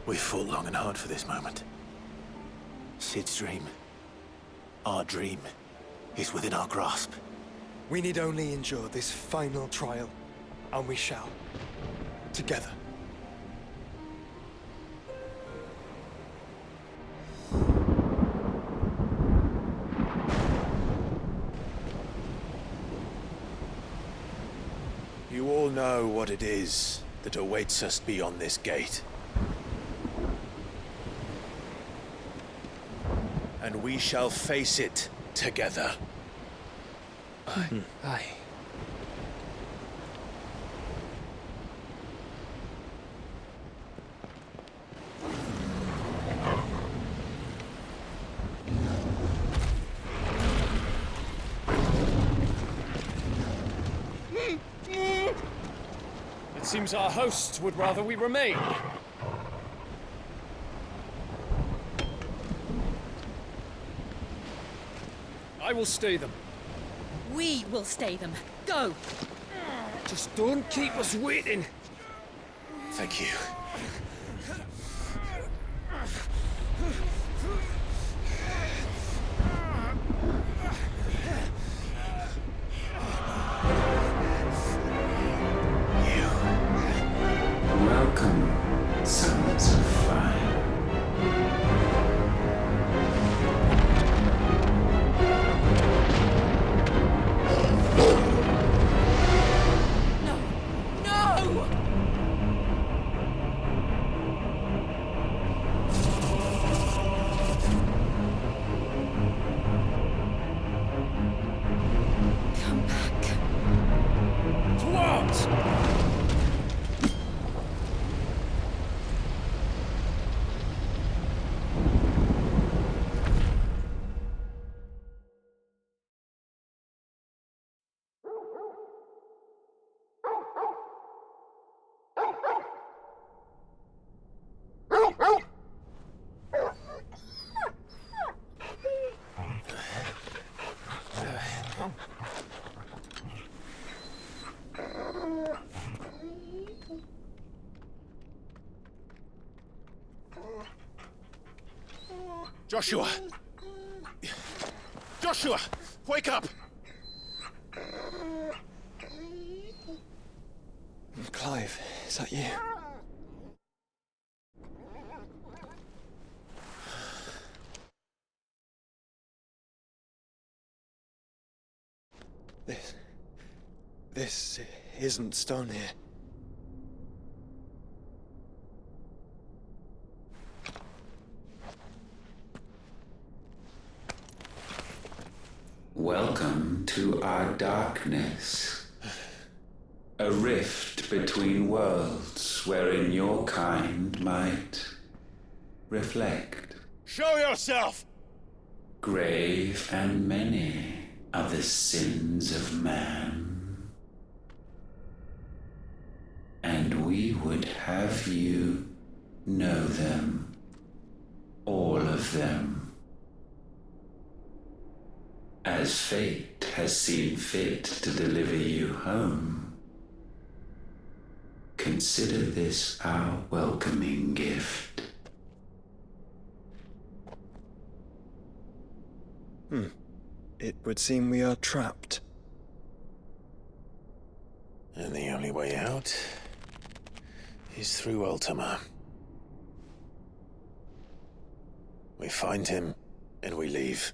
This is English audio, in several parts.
We've fought long and hard for this moment. Sid's dream, our dream, is within our grasp. We need only endure this final trial, and we shall. Together. You all know what it is that awaits us beyond this gate. And we shall face it together. Aye. It seems our hosts would rather we remain. I will stay them. We will stay them. Go! Just don't keep us waiting. Thank you. Welcome, sons of fire. No! Come back. What? Joshua! Joshua! Wake up! Clive, is that you? This isn't stone here. Welcome to our darkness. A rift between worlds wherein your kind might reflect. Show yourself! Grave and many are the sins of man. And we would have you know them. All of them. As fate has seen fit to deliver you home, consider this our welcoming gift. It would seem we are trapped. And the only way out is through Ultima. We find him, and we leave.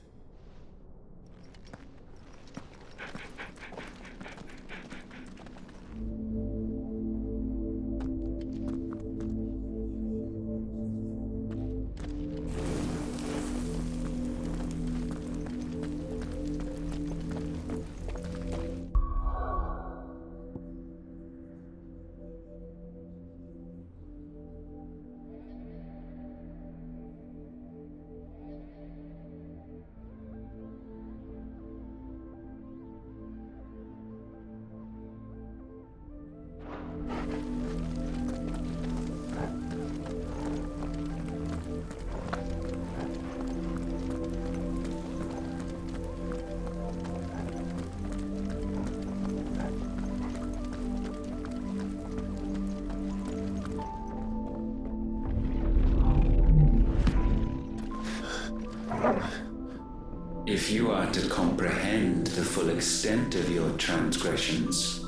If you are to comprehend the full extent of your transgressions,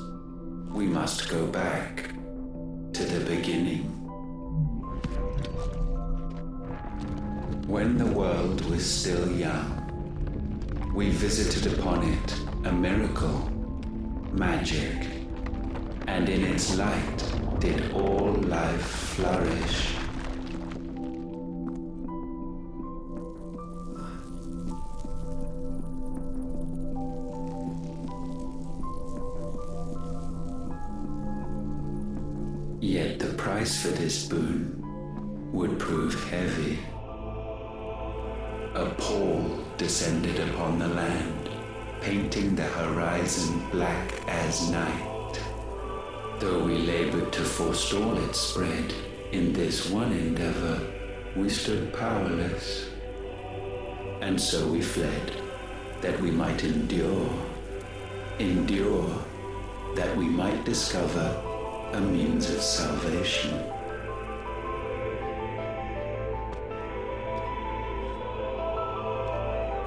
we must go back to the beginning. When the world was still young, we visited upon it a miracle, magic, and in its light did all life flourish. Yet the price for this boon would prove heavy. A pall descended upon the land, painting the horizon black as night. Though we labored to forestall its spread, in this one endeavor we stood powerless. And so we fled, that we might endure, that we might discover a means of salvation.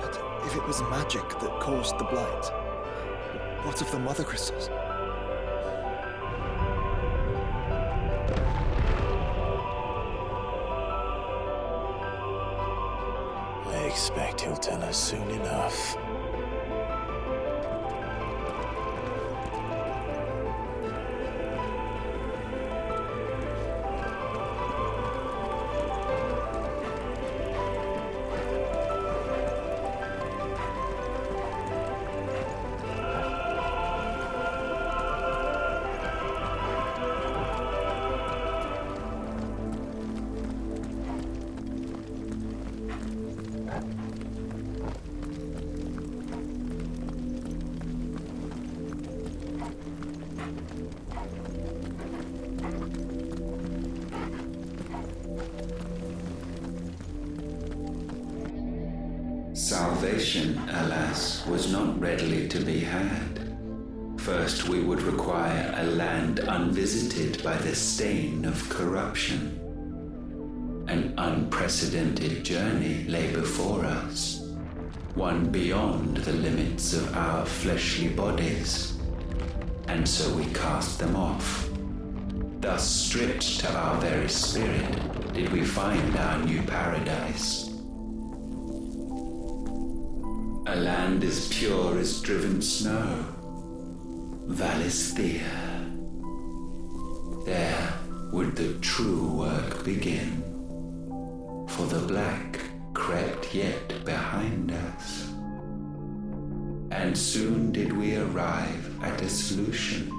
But if it was magic that caused the blight, what of the mother crystals? I expect he'll tell us soon enough. Salvation, alas, was not readily to be had. First, we would require a land unvisited by the stain of corruption. An unprecedented journey lay before us, one beyond the limits of our fleshly bodies, and so we cast them off. Thus, stripped to our very spirit, did we find our new paradise. A land as pure as driven snow, Valisthea. There would the true work begin, for the black crept yet behind us. And soon did we arrive at a solution,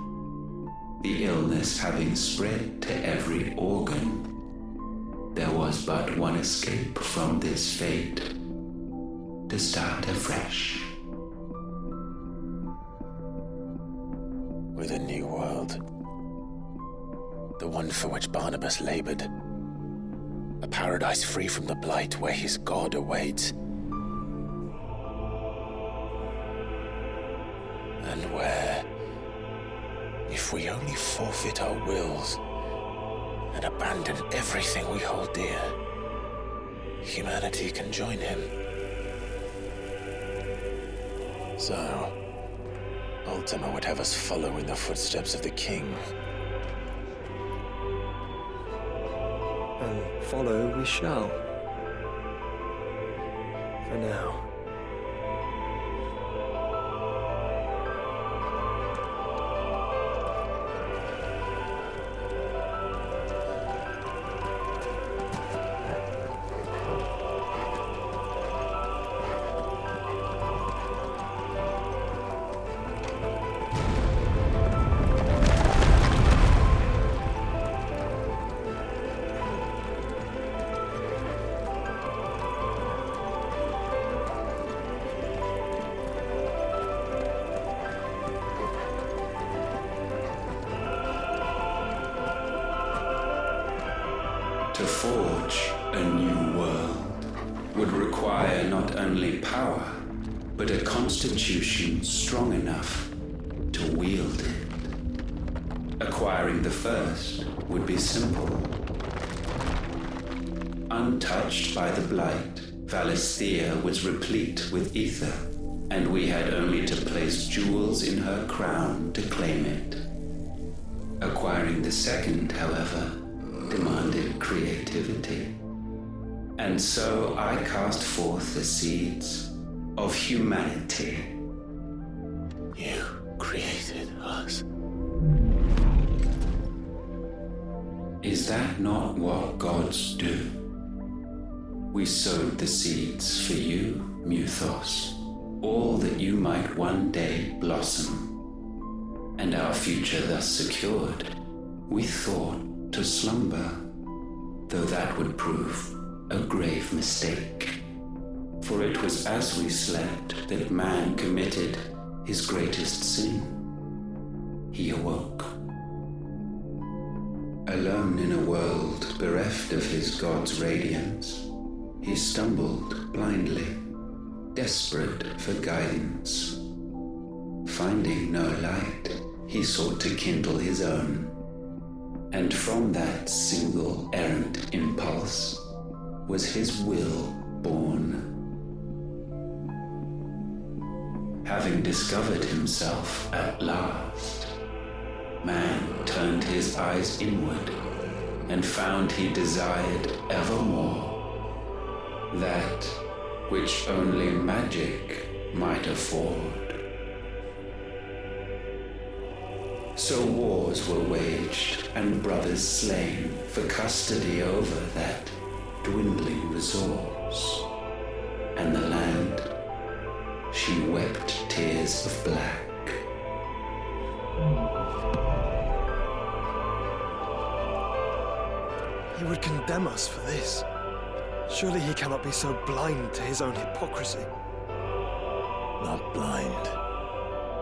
the illness having spread to every organ. There was but one escape from this fate, to start afresh. With a new world. The one for which Barnabas labored. A paradise free from the blight where his God awaits. And where, if we only forfeit our wills and abandon everything we hold dear, humanity can join him. So, Ultima would have us follow in the footsteps of the king. And follow we shall. For now. To forge a new world would require not only power, but a constitution strong enough to wield it. Acquiring the first would be simple. Untouched by the blight, Valisthea was replete with ether, and we had only to place jewels in her crown to claim it. Acquiring the second, however, demanded creativity. And so I cast forth the seeds of humanity. You created us. Is that not what gods do? We sowed the seeds for you, Muthos, all that you might one day blossom. And our future thus secured, we thought to slumber, though that would prove a grave mistake. For it was as we slept that man committed his greatest sin. He awoke. Alone in a world bereft of his God's radiance, he stumbled blindly, desperate for guidance. Finding no light, he sought to kindle his own. And from that single errant impulse was his will born. Having discovered himself at last, man turned his eyes inward and found he desired evermore that which only magic might afford. So wars were waged and brothers slain for custody over that dwindling resource, and the land, she wept tears of black. He would condemn us for this. Surely he cannot be so blind to his own hypocrisy. Not blind,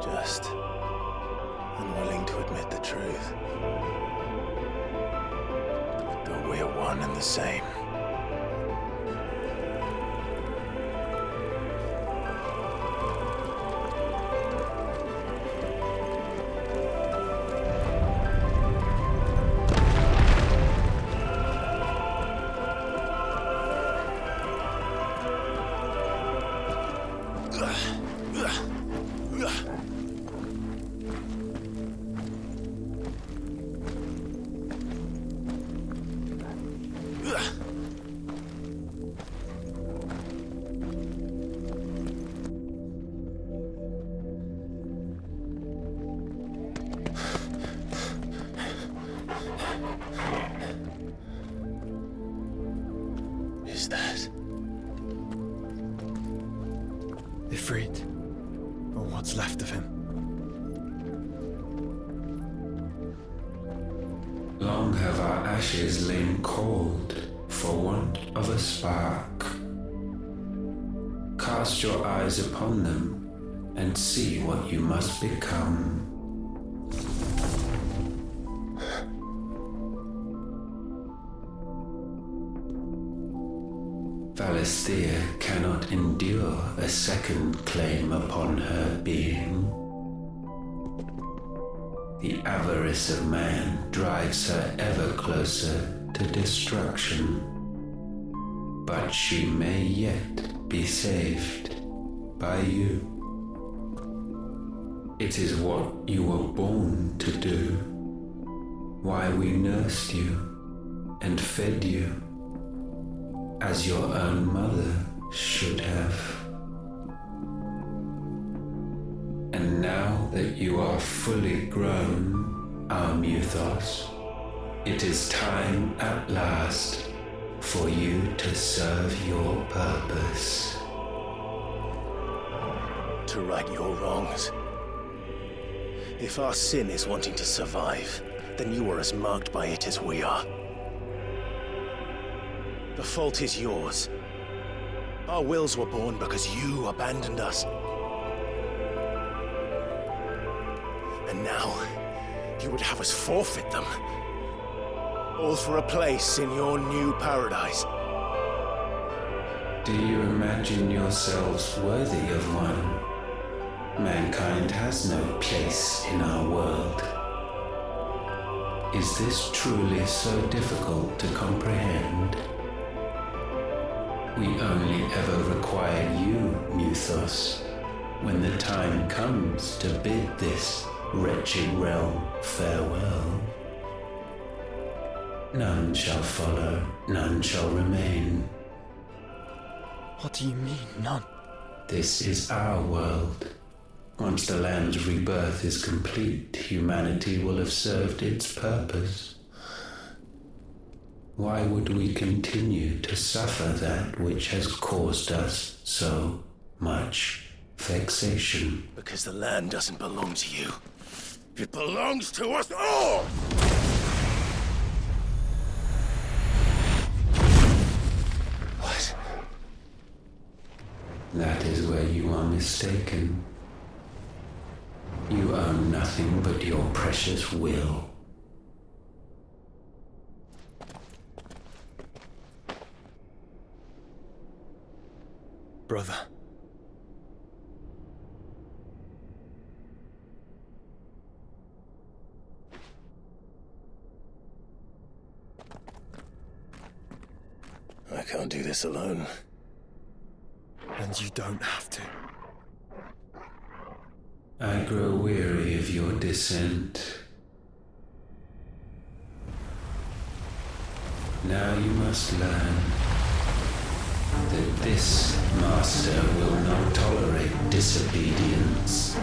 just unwilling to admit the truth. Though we're one and the same. Is that? Ifrit, or what's left of him. Long have our ashes lain cold for want of a spark. Cast your eyes upon them and see what you must become. Valisthea cannot endure a second claim upon her being. The avarice of man drives her ever closer to destruction. But she may yet be saved by you. It is what you were born to do, why we nursed you and fed you, as your own mother should have. And now that you are fully grown, our Muthos, it is time at last for you to serve your purpose. To right your wrongs. If our sin is wanting to survive, then you are as marked by it as we are. The fault is yours. Our wills were born because you abandoned us. And now, you would have us forfeit them. All for a place in your new paradise. Do you imagine yourselves worthy of one? Mankind has no place in our world. Is this truly so difficult to comprehend? We only ever require you, Muthos, when the time comes to bid this wretched realm farewell. None shall follow, none shall remain. What do you mean, none? This is our world. Once the land's rebirth is complete, humanity will have served its purpose. Why would we continue to suffer that which has caused us so much vexation? Because the land doesn't belong to you. It belongs to us all! What? That is where you are mistaken. You own nothing but your precious will. Brother. I can't do this alone. And you don't have to. I grow weary of your dissent. Now you must learn that this master will not tolerate disobedience.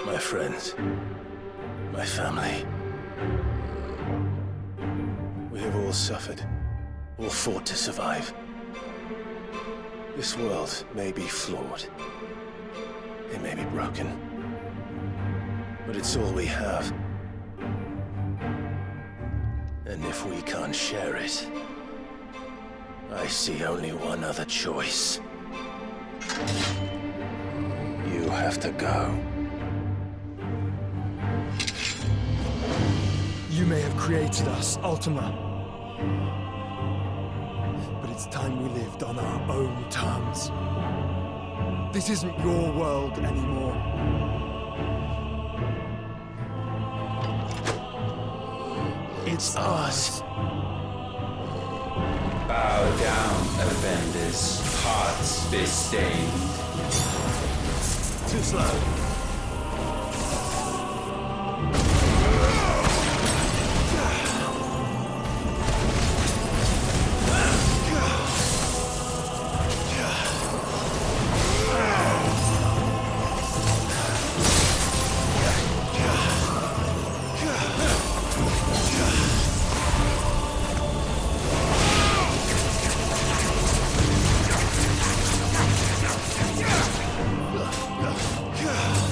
My friends, my family. We have all suffered, all fought to survive. This world may be flawed. It may be broken. But it's all we have. And if we can't share it, I see only one other choice. You have to go. You may have created us, Ultima. But it's time we lived on our own terms. This isn't your world anymore. It's ours. Bow down, offenders, hearts disdained. Too slow. Yeah.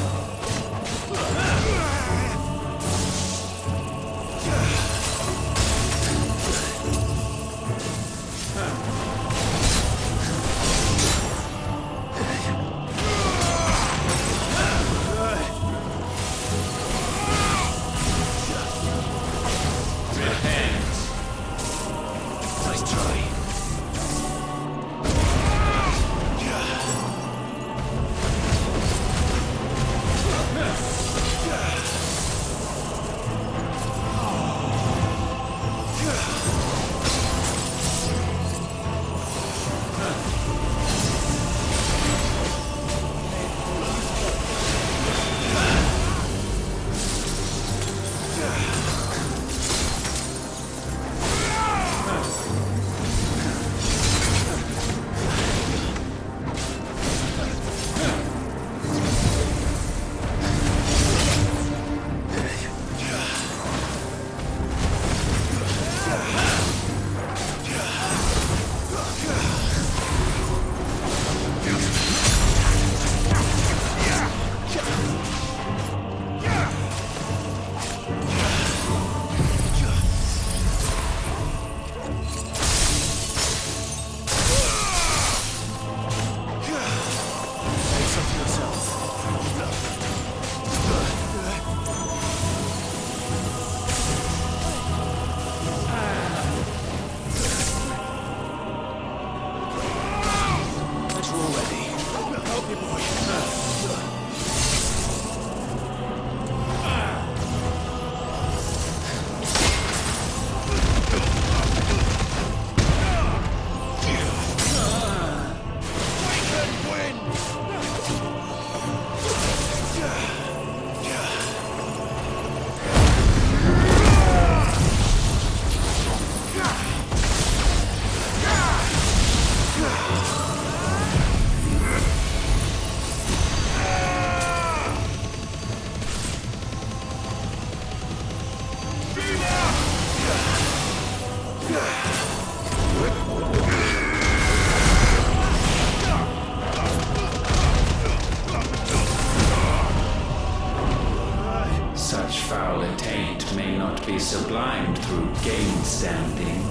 sublimed through game standing.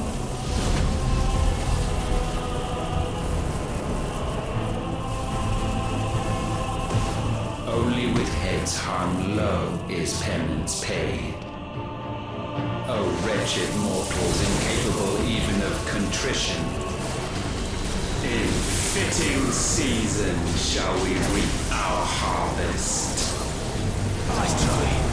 Only with heads hung low is penance paid. O wretched mortals incapable even of contrition, in fitting season shall we reap our harvest. Nice try.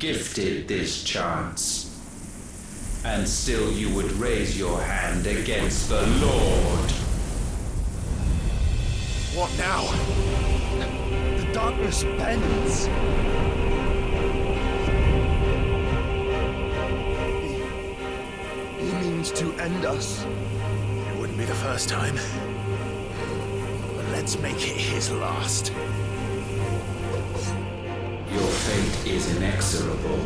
Gifted this chance, and still you would raise your hand against the Lord. What now? The darkness bends. He means to end us. It wouldn't be the first time. But let's make it his last. Your fate is inexorable.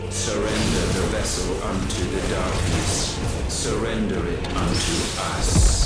Surrender the vessel unto the darkness. Surrender it unto us.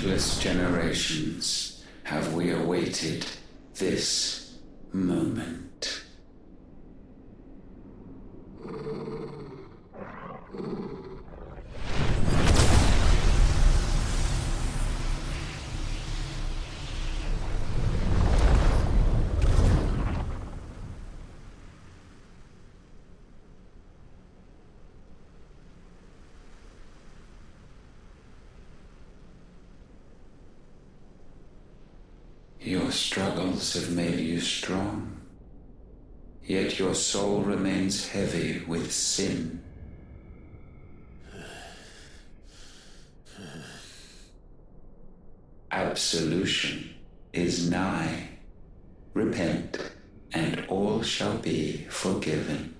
countless generations have we awaited this moment. Your struggles have made you strong, yet your soul remains heavy with sin. Absolution is nigh. Repent, and all shall be forgiven.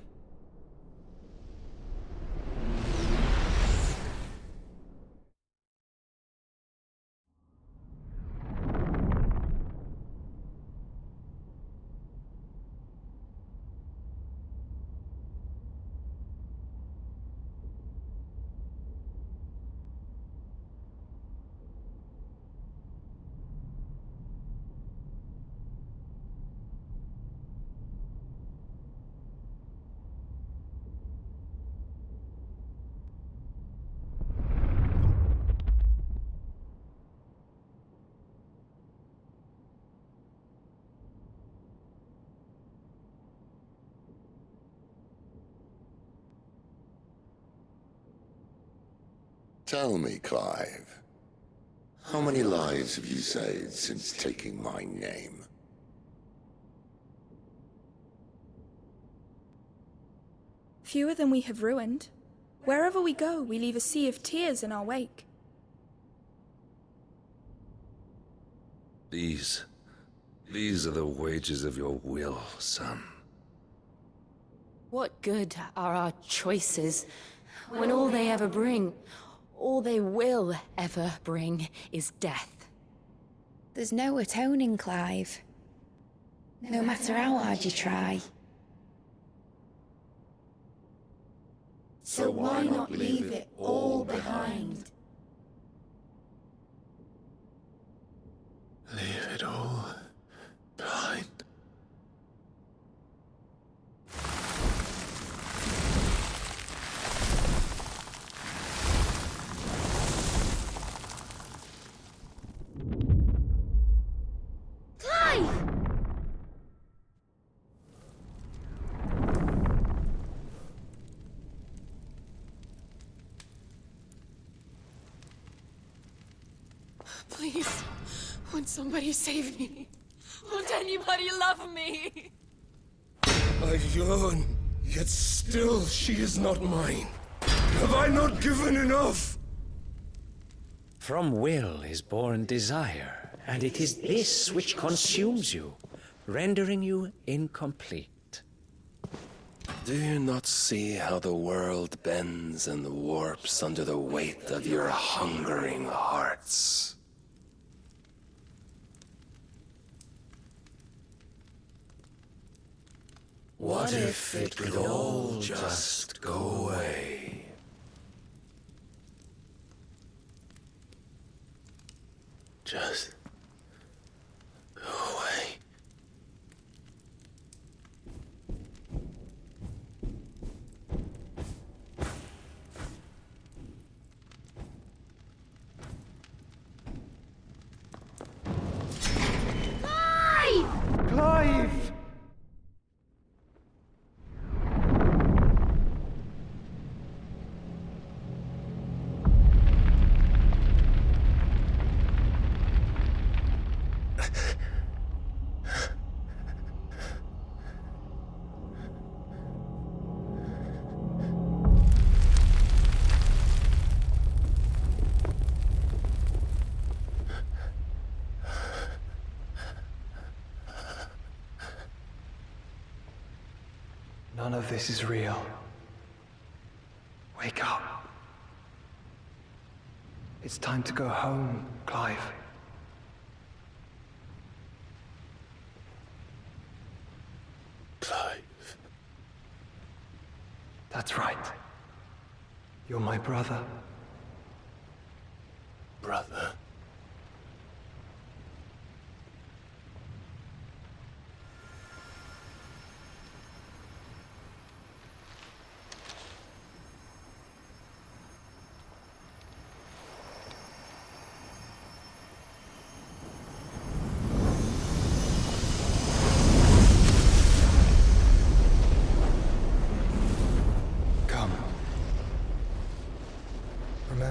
Tell me, Clive, how many lives have you saved since taking my name? Fewer than we have ruined. Wherever we go, we leave a sea of tears in our wake. These are the wages of your will, son. What good are our choices when all they ever bring, all they will ever bring, is death? There's no atoning, Clive. No matter how hard you try. So why not leave it all behind? Leave it all behind. Please, won't somebody save me? Won't anybody love me? I yearn, yet still she is not mine. Have I not given enough? From will is born desire, and it is this which consumes you, rendering you incomplete. Do you not see how the world bends and warps under the weight of your hungering hearts? What if it could all just go away? Just go away. Clive! None of this is real. Wake up. It's time to go home, Clive. Clive. That's right. You're my brother. Brother.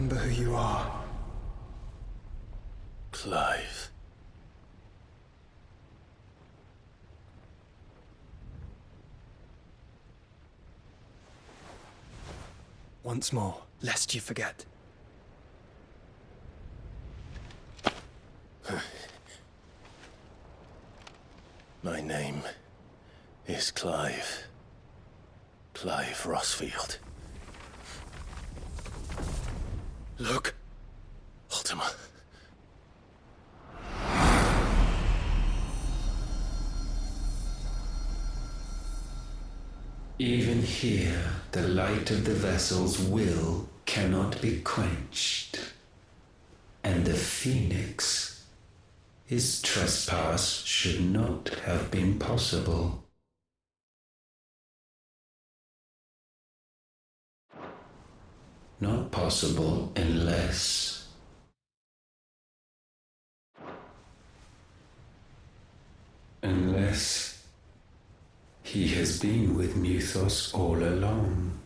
remember who you are. Clive. Once more, lest you forget. My name is Clive. Clive Rossfield. Look. Ultima. Even here, the light of the vessel's will cannot be quenched. And the Phoenix, his trespass should not have been possible. Not possible unless... Unless he has been with Muthos all along.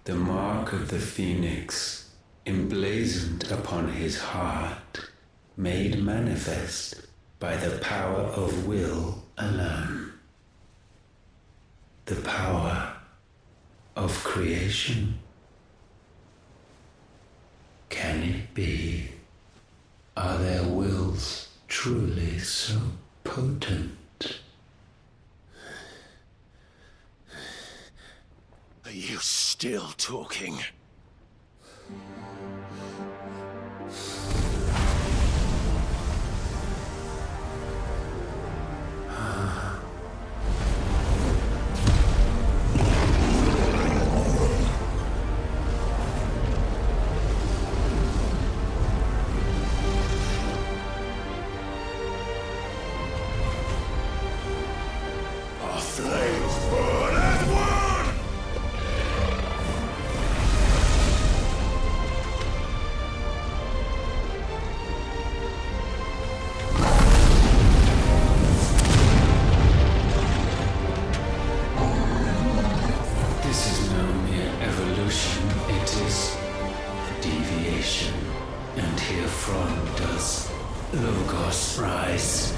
The mark of the Phoenix, emblazoned upon his heart, made manifest by the power of will alone. The power of creation. Can it be? Are their wills truly so potent? Are you still talking? Our flames burn as one! This is no mere evolution, it is deviation. And herefrom does Logos rise.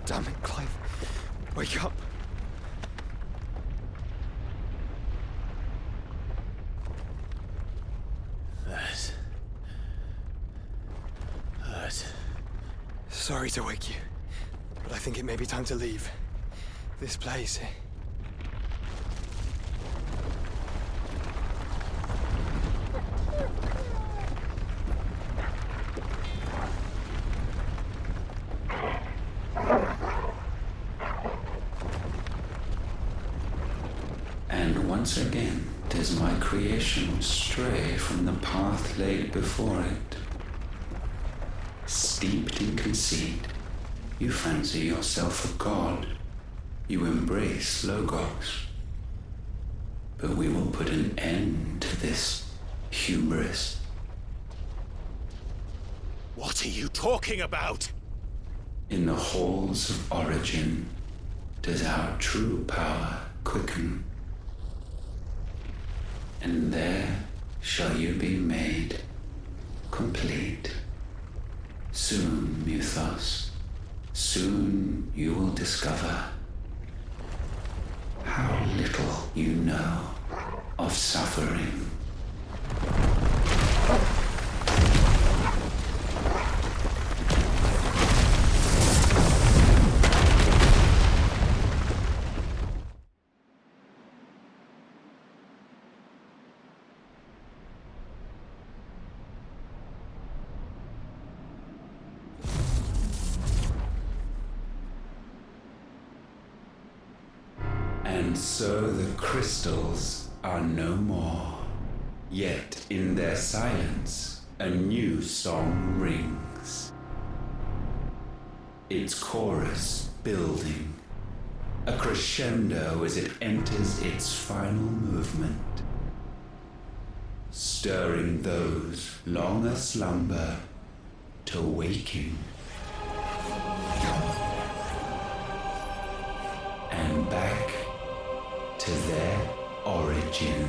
Damn it, Clive. Wake up. That hurt. Sorry to wake you, but I think it may be time to leave. This place. And once again does my creation stray from the path laid before it. Steeped in conceit, you fancy yourself a god. You embrace Logos. But we will put an end to this hubris. What are you talking about? In the halls of origin does our true power quicken. And there shall you be made complete. Soon, Muthos, soon you will discover how little you know of suffering. And so the crystals are no more. Yet in their silence, a new song rings. Its chorus building, a crescendo as it enters its final movement, stirring those long aslumber to waking. And back to their origin.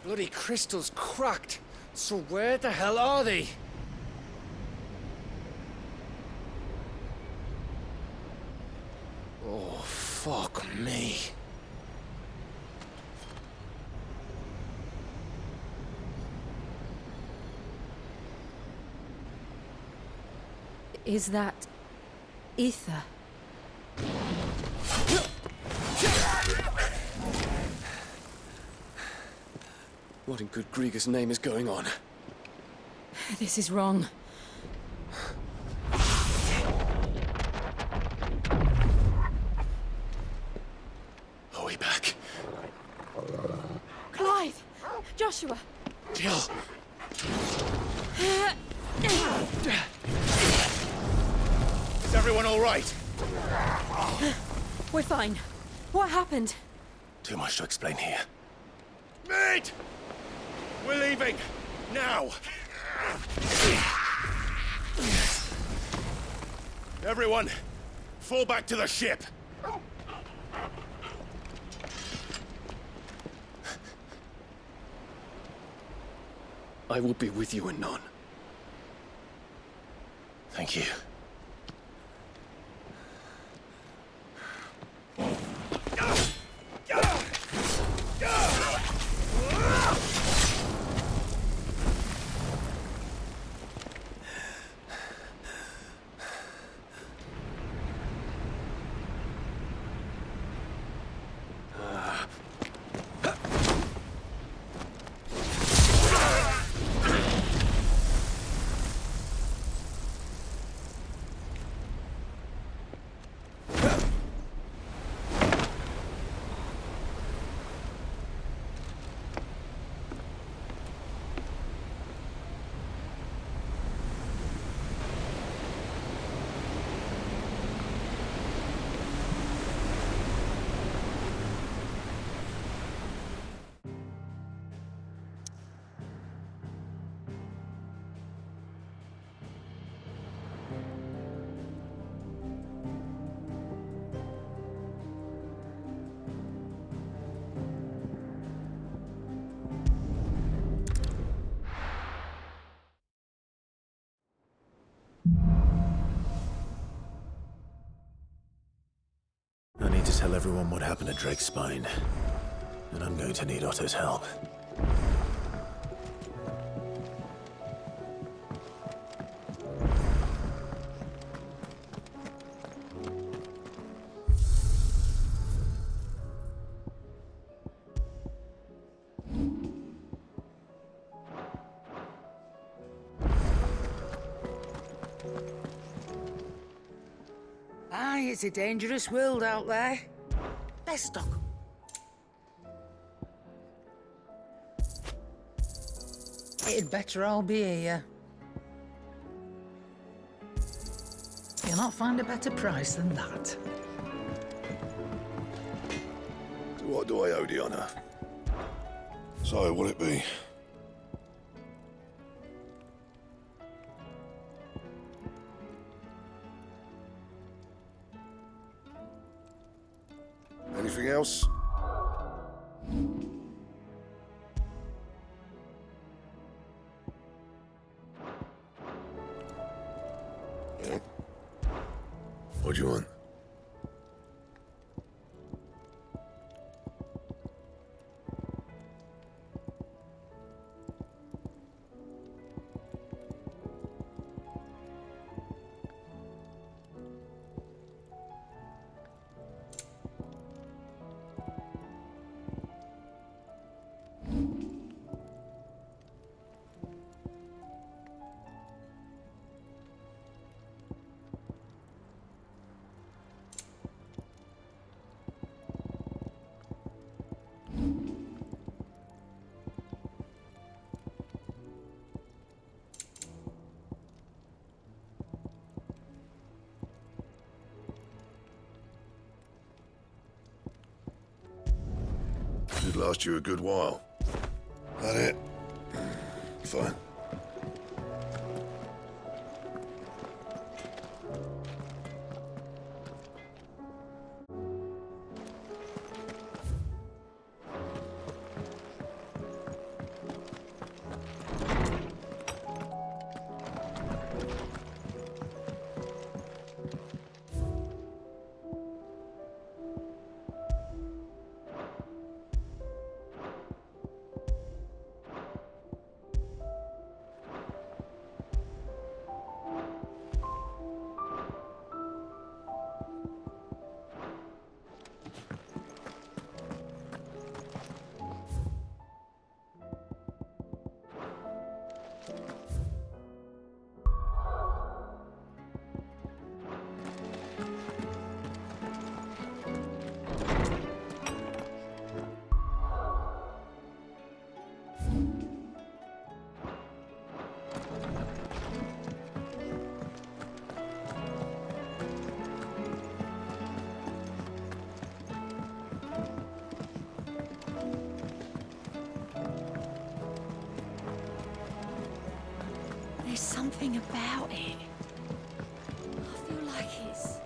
Bloody crystal's cracked. So where the hell are they? Oh, fuck me. Is that ether? What in good Grieger's name is going on? This is wrong. Are we back? Clive! Joshua! Jill! Is everyone all right? We're fine. What happened? Too much to explain here. Mate! We're leaving! Now! Everyone, fall back to the ship! I will be with you anon. Thank you. I need to tell everyone what happened at Drake's Spine. And I'm going to need Otto's help. Aye, it's a dangerous world out there. Let's stop. It'd better all be here. You Can't find a better price than that. What do I owe the honor? So, what'll it be? Anything else? Yeah. What do you want? Should last you a good while. That it? Fine. There's something about it. I feel like it's...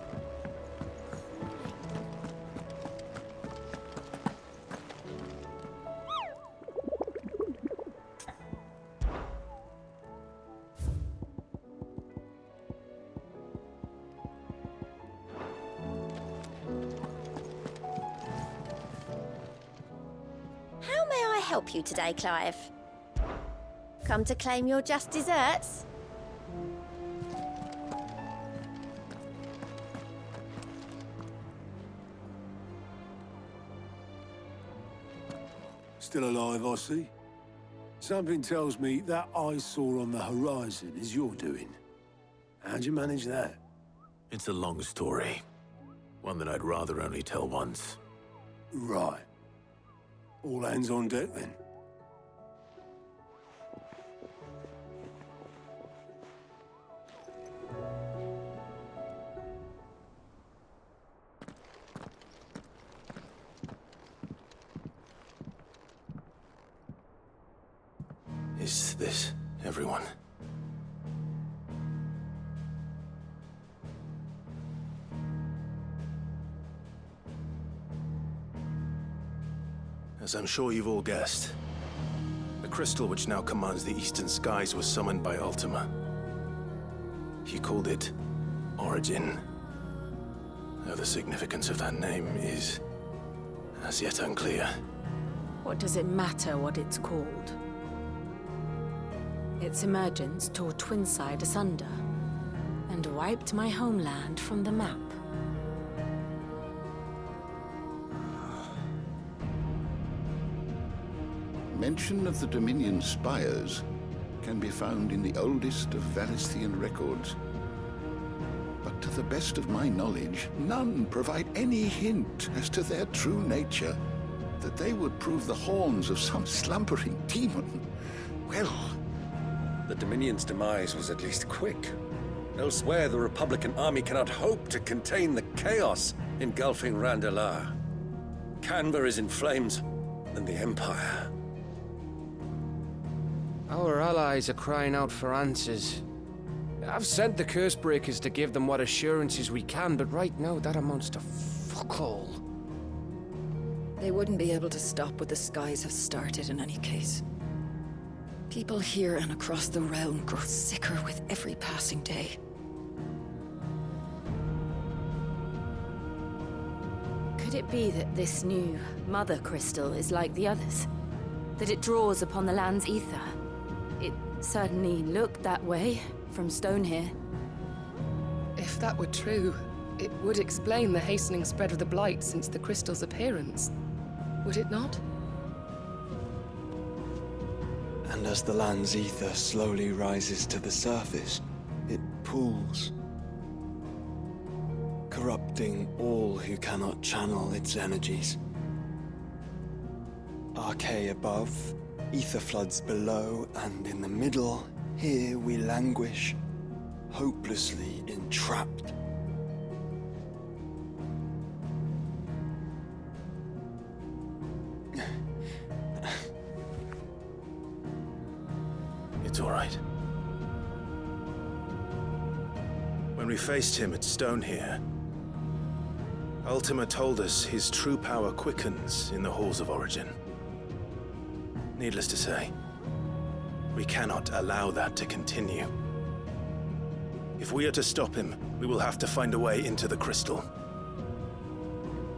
How may I help you today, Clive? Come to claim your just desserts? Still alive, I see. Something tells me that eyesore on the horizon is your doing. How'd you manage that? It's a long story. One that I'd rather only tell once. Right. All hands on deck, then. Is this everyone? As I'm sure you've all guessed, the crystal which now commands the eastern skies was summoned by Ultima. He called it Origin. Though the significance of that name is as yet unclear. What does it matter what it's called? Its emergence tore Twinside asunder and wiped my homeland from the map. Mention of the Dominion spires can be found in the oldest of Valisthian records. But to the best of my knowledge, none provide any hint as to their true nature. That they would prove the horns of some slumbering demon. Well, The Dominion's demise was at least quick. Elsewhere, the Republican army cannot hope to contain the chaos engulfing Randalar. Canva is in flames, and the Empire. Our allies are crying out for answers. I've sent the Cursebreakers to give them what assurances we can, but right now that amounts to fuck all. They wouldn't be able to stop what the skies have started in any case. People here and across the realm grow sicker with every passing day. Could it be that this new Mother Crystal is like the others? That it draws upon the land's ether? It certainly looked that way from stone here. If that were true, it would explain the hastening spread of the Blight since the crystal's appearance. Would it not? And as the land's ether slowly rises to the surface, it pools, corrupting all who cannot channel its energies. Archay above, ether floods below, and in the middle, here we languish, hopelessly entrapped. It's all right. When we faced him at Stone here, Ultima told us his true power quickens in the Halls of Origin. Needless to say, we cannot allow that to continue. If we are to stop him, we will have to find a way into the crystal.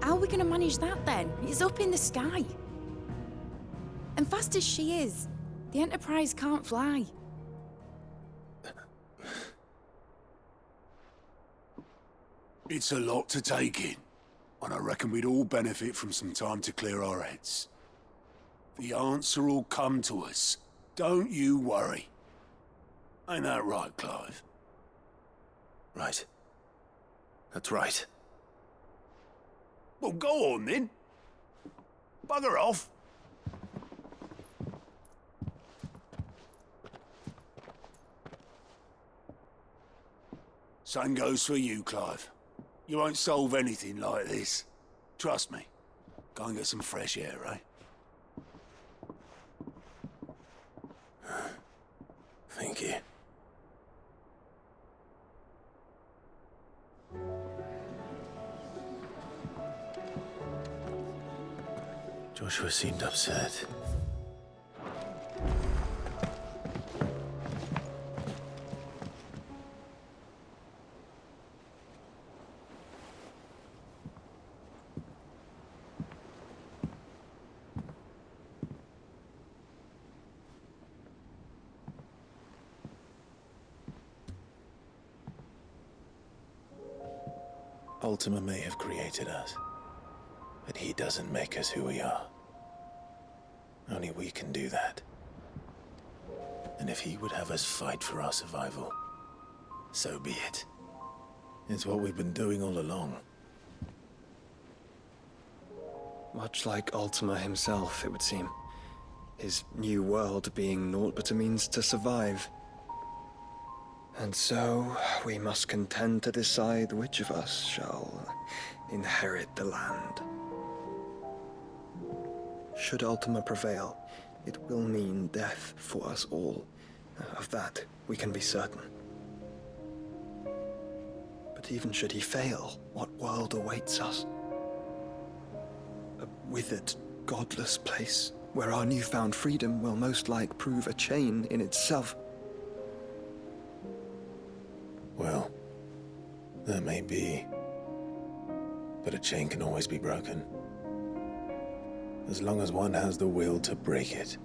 How are we gonna manage that then? It's up in the sky. And fast as she is, the Enterprise can't fly. It's a lot to take in, and I reckon we'd all benefit from some time to clear our heads. The answer will come to us. Don't you worry. Ain't that right, Clive? Right. That's right. Well, go on then. Bugger off. Same goes for you, Clive. You won't solve anything like this. Trust me. Go and get some fresh air, eh? Thank you. Joshua seemed upset. Ultima may have created us, but he doesn't make us who we are. Only we can do that. And if he would have us fight for our survival, so be it. It's what we've been doing all along. Much like Ultima himself, it would seem. His new world being naught but a means to survive. And so, we must contend to decide which of us shall inherit the land. Should Ultima prevail, it will mean death for us all. Of that, we can be certain. But even should he fail, what world awaits us? A withered, godless place, where our newfound freedom will most like prove a chain in itself. Well, that may be. But a chain can always be broken. As long as one has the will to break it.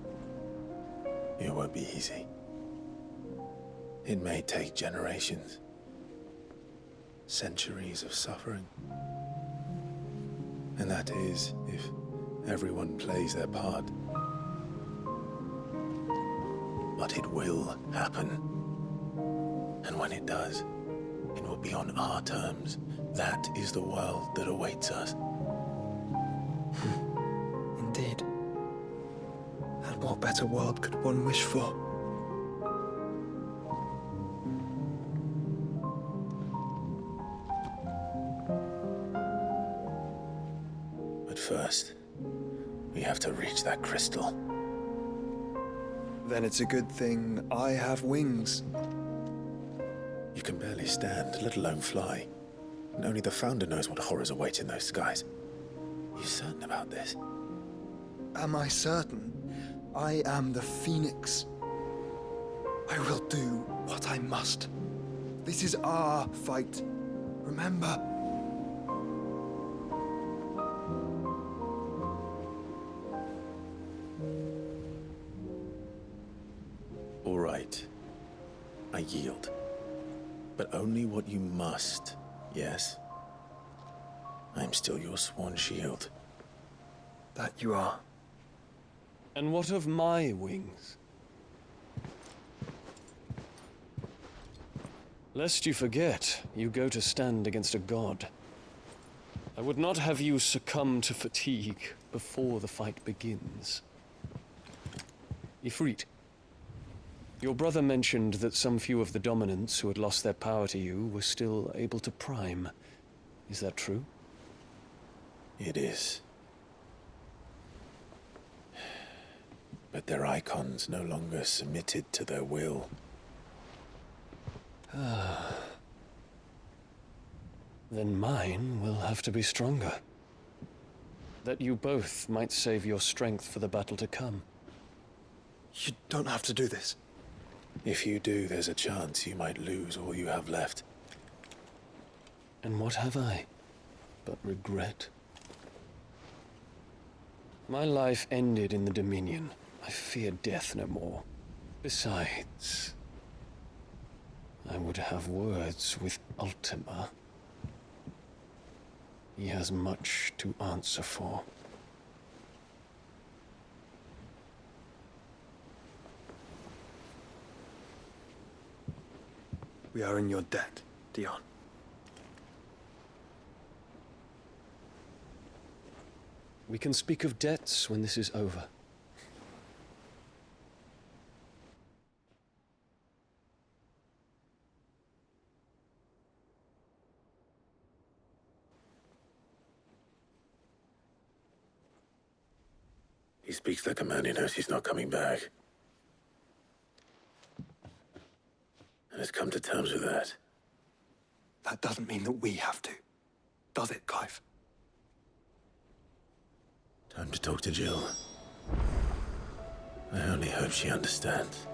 It won't be easy. It may take generations. Centuries of suffering. And that is, if everyone plays their part. But it will happen. And when it does, it will be on our terms. That is the world that awaits us. Indeed. And what better world could one wish for? We have to reach that crystal. Then it's a good thing I have wings. You can barely stand, let alone fly. And only the Founder knows what horrors await in those skies. Are you certain about this? Am I certain? I am the Phoenix. I will do what I must. This is our fight. Remember? All right. I yield. But only what you must, yes? I'm still your sworn shield. That you are. And what of my wings? Lest you forget, you go to stand against a god. I would not have you succumb to fatigue before the fight begins. Ifrit, your brother mentioned that some few of the dominants who had lost their power to you were still able to prime. Is that true? It is. But their icons no longer submitted to their will. Then mine will have to be stronger. That you both might save your strength for the battle to come. You don't have to do this. If you do, there's a chance you might lose all you have left. And what have I but regret? My life ended in the Dominion. I fear death no more. Besides, I would have words with Ultima. He has much to answer for. We are in your debt, Dion. We can speak of debts when this is over. He speaks like a man who knows he's not coming back. And has come to terms with that. That doesn't mean that we have to, does it, Clive? Time to talk to Jill. I only hope she understands.